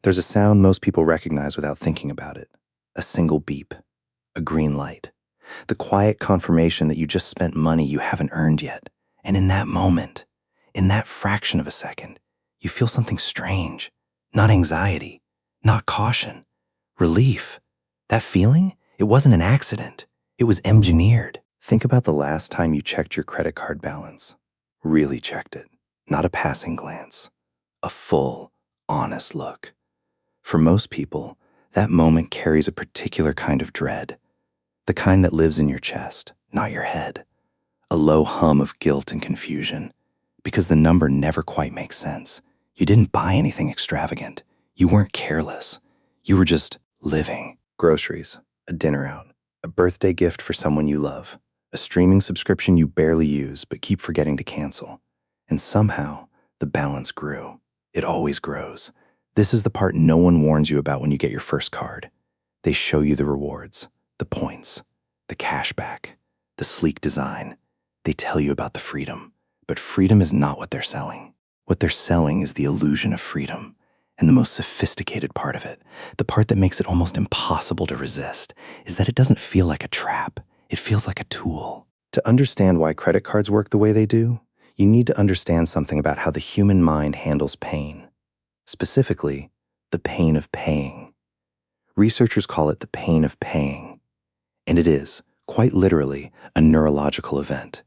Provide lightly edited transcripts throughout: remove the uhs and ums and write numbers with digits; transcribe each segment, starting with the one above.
There's a sound most people recognize without thinking about it. A single beep. A green light. The quiet confirmation that you just spent money you haven't earned yet. And in that moment, in that fraction of a second, you feel something strange. Not anxiety. Not caution. Relief. That feeling? It wasn't an accident. It was engineered. Think about the last time you checked your credit card balance. Really checked it. Not a passing glance. A full, honest look. For most people, that moment carries a particular kind of dread. The kind that lives in your chest, not your head. A low hum of guilt and confusion. Because the number never quite makes sense. You didn't buy anything extravagant. You weren't careless. You were just living. Groceries, a dinner out, a birthday gift for someone you love, a streaming subscription you barely use but keep forgetting to cancel. And somehow, the balance grew. It always grows. This is the part no one warns you about when you get your first card. They show you the rewards, the points, the cashback, the sleek design. They tell you about the freedom. But freedom is not what they're selling. What they're selling is the illusion of freedom. And the most sophisticated part of it, the part that makes it almost impossible to resist, is that it doesn't feel like a trap. It feels like a tool. To understand why credit cards work the way they do, you need to understand something about how the human mind handles pain. Specifically, the pain of paying. Researchers call it the pain of paying. And it is, quite literally, a neurological event.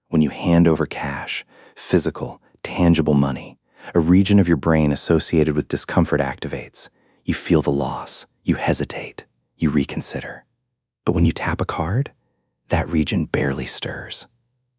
When you hand over cash, physical, tangible money, a region of your brain associated with discomfort activates. You feel the loss, you hesitate, you reconsider. But when you tap a card, that region barely stirs.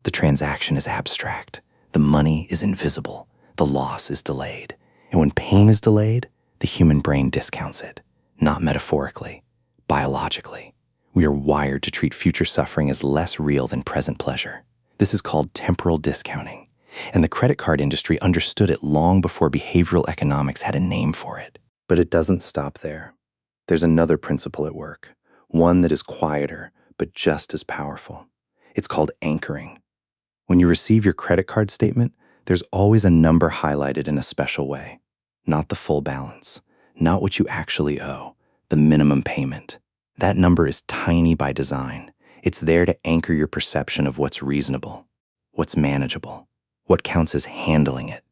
The transaction is abstract, the money is invisible, the loss is delayed. And when pain is delayed, the human brain discounts it, not metaphorically, biologically. We are wired to treat future suffering as less real than present pleasure. This is called temporal discounting, and the credit card industry understood it long before behavioral economics had a name for it. But it doesn't stop there. There's another principle at work, one that is quieter, but just as powerful. It's called anchoring. When you receive your credit card statement, there's always a number highlighted in a special way. Not the full balance, not what you actually owe, the minimum payment. That number is tiny by design. It's there to anchor your perception of what's reasonable, what's manageable, what counts as handling it.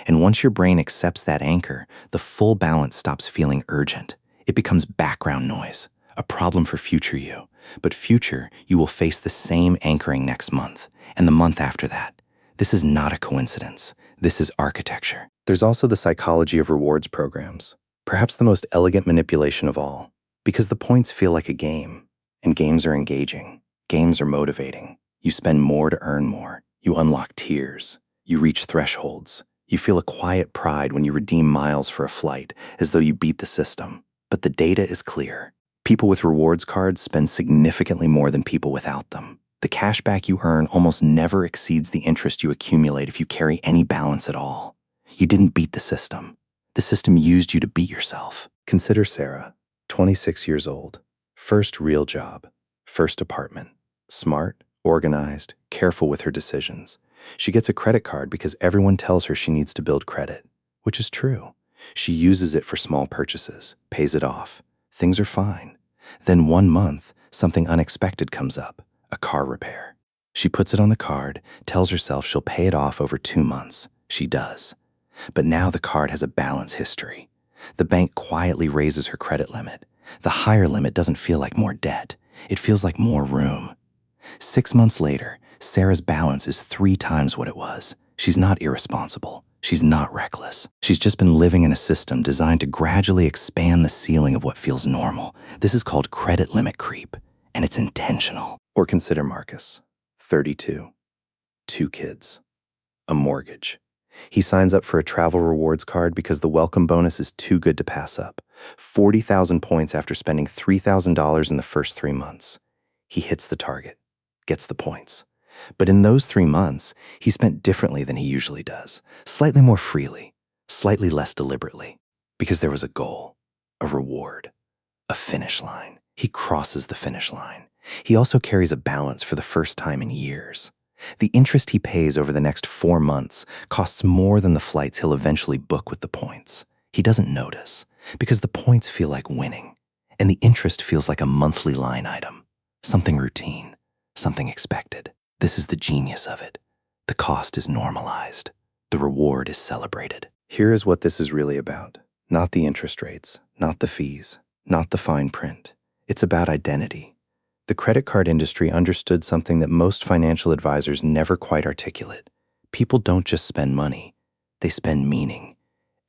And once your brain accepts that anchor, the full balance stops feeling urgent. It becomes background noise, a problem for future you. But future, you will face the same anchoring next month, and the month after that. This is not a coincidence. This is architecture. There's also the psychology of rewards programs, perhaps the most elegant manipulation of all, because the points feel like a game, and games are engaging. Games are motivating. You spend more to earn more. You unlock tiers. You reach thresholds. You feel a quiet pride when you redeem miles for a flight, as though you beat the system. But the data is clear. People with rewards cards spend significantly more than people without them. The cash back you earn almost never exceeds the interest you accumulate if you carry any balance at all. You didn't beat the system. The system used you to beat yourself. Consider Sarah, 26 years old. First real job. First apartment. Smart, organized, careful with her decisions. She gets a credit card because everyone tells her she needs to build credit, which is true. She uses it for small purchases, pays it off. Things are fine. Then one month, something unexpected comes up, a car repair. She puts it on the card, tells herself she'll pay it off over 2 months. She does. But now the card has a balance history. The bank quietly raises her credit limit. The higher limit doesn't feel like more debt. It feels like more room. 6 months later, Sarah's balance is 3 times what it was. She's not irresponsible. She's not reckless. She's just been living in a system designed to gradually expand the ceiling of what feels normal. This is called credit limit creep, and it's intentional. Or consider Marcus, 32, 2 kids, a mortgage. He signs up for a travel rewards card because the welcome bonus is too good to pass up. 40,000 points after spending $3,000 in the first 3 months. He hits the target, gets the points. But in those 3 months, he spent differently than he usually does, slightly more freely, slightly less deliberately, because there was a goal, a reward, a finish line. He crosses the finish line. He also carries a balance for the first time in years. The interest he pays over the next 4 months costs more than the flights he'll eventually book with the points. He doesn't notice because the points feel like winning, and the interest feels like a monthly line item, something routine, something expected. This is the genius of it. The cost is normalized. The reward is celebrated. Here is what this is really about. Not the interest rates, not the fees, not the fine print. It's about identity. The credit card industry understood something that most financial advisors never quite articulate. People don't just spend money, they spend meaning.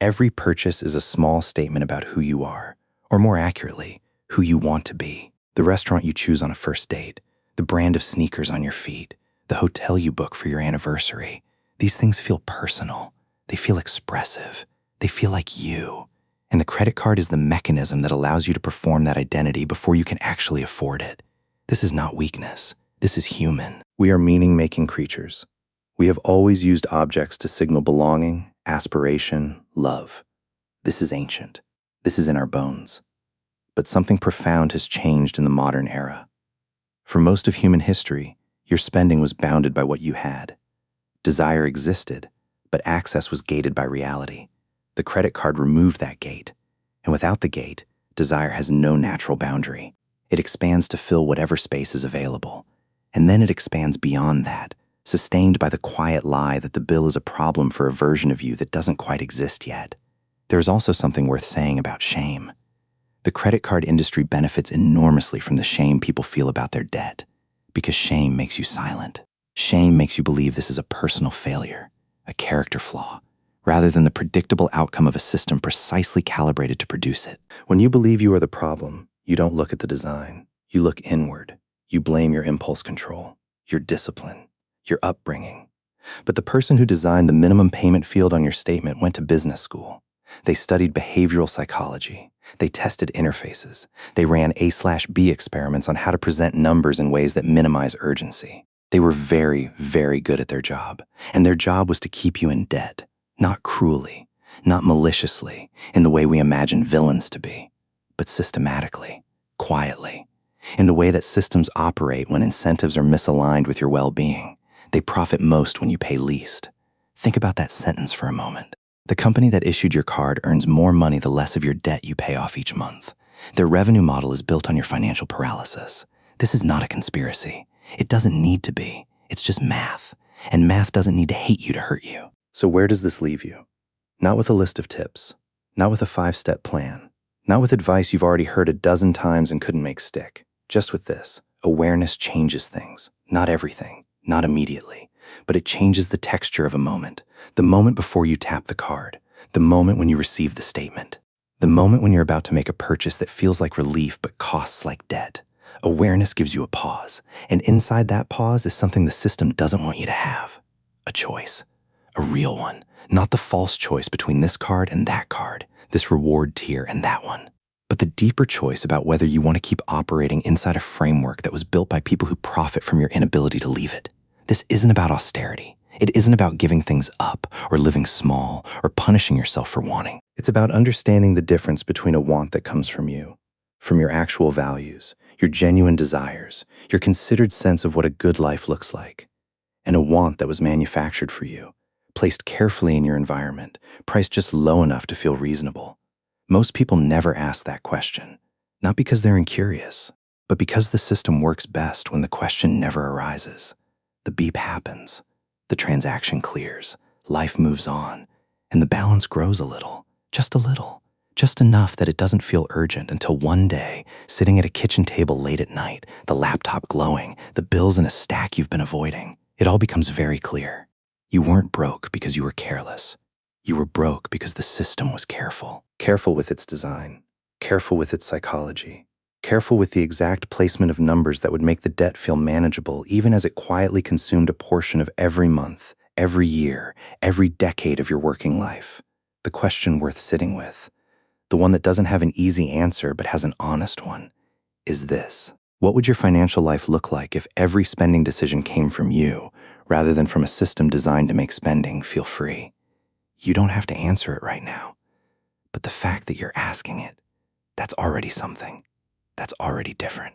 Every purchase is a small statement about who you are, or more accurately, who you want to be. The restaurant you choose on a first date, the brand of sneakers on your feet, the hotel you book for your anniversary. These things feel personal. They feel expressive. They feel like you. And the credit card is the mechanism that allows you to perform that identity before you can actually afford it. This is not weakness. This is human. We are meaning-making creatures. We have always used objects to signal belonging, aspiration, love. This is ancient. This is in our bones. But something profound has changed in the modern era. For most of human history, your spending was bounded by what you had. Desire existed, but access was gated by reality. The credit card removed that gate, and without the gate, desire has no natural boundary. It expands to fill whatever space is available, and then it expands beyond that, sustained by the quiet lie that the bill is a problem for a version of you that doesn't quite exist yet. There is also something worth saying about shame. The credit card industry benefits enormously from the shame people feel about their debt, because shame makes you silent. Shame makes you believe this is a personal failure, a character flaw, rather than the predictable outcome of a system precisely calibrated to produce it. When you believe you are the problem, you don't look at the design. You look inward. You blame your impulse control, your discipline, your upbringing. But the person who designed the minimum payment field on your statement went to business school. They studied behavioral psychology. They tested interfaces. They ran A/B experiments on how to present numbers in ways that minimize urgency. They were very, very good at their job, and their job was to keep you in debt, not cruelly, not maliciously, in the way we imagine villains to be, but systematically, quietly, in the way that systems operate when incentives are misaligned with your well-being. They profit most when you pay least. Think about that sentence for a moment. The company that issued your card earns more money the less of your debt you pay off each month. Their revenue model is built on your financial paralysis. This is not a conspiracy. It doesn't need to be. It's just math. And math doesn't need to hate you to hurt you. So where does this leave you? Not with a list of tips. Not with a 5-step plan. Not with advice you've already heard a dozen times and couldn't make stick. Just with this. Awareness changes things. Not everything. Not immediately. But it changes the texture of a moment. The moment before you tap the card. The moment when you receive the statement. The moment when you're about to make a purchase that feels like relief but costs like debt. Awareness gives you a pause. And inside that pause is something the system doesn't want you to have. A choice. A real one. Not the false choice between this card and that card. This reward tier and that one. But the deeper choice about whether you want to keep operating inside a framework that was built by people who profit from your inability to leave it. This isn't about austerity. It isn't about giving things up or living small or punishing yourself for wanting. It's about understanding the difference between a want that comes from you, from your actual values, your genuine desires, your considered sense of what a good life looks like, and a want that was manufactured for you, placed carefully in your environment, priced just low enough to feel reasonable. Most people never ask that question, not because they're incurious, but because the system works best when the question never arises. The beep happens, the transaction clears, life moves on, and the balance grows a little, just enough that it doesn't feel urgent until one day, sitting at a kitchen table late at night, the laptop glowing, the bills in a stack you've been avoiding, it all becomes very clear. You weren't broke because you were careless. You were broke because the system was careful. Careful with its design, careful with its psychology, careful with the exact placement of numbers that would make the debt feel manageable even as it quietly consumed a portion of every month, every year, every decade of your working life. The question worth sitting with, the one that doesn't have an easy answer but has an honest one, is this. What would your financial life look like if every spending decision came from you, rather than from a system designed to make spending feel free? You don't have to answer it right now. But the fact that you're asking it, that's already something. That's already different.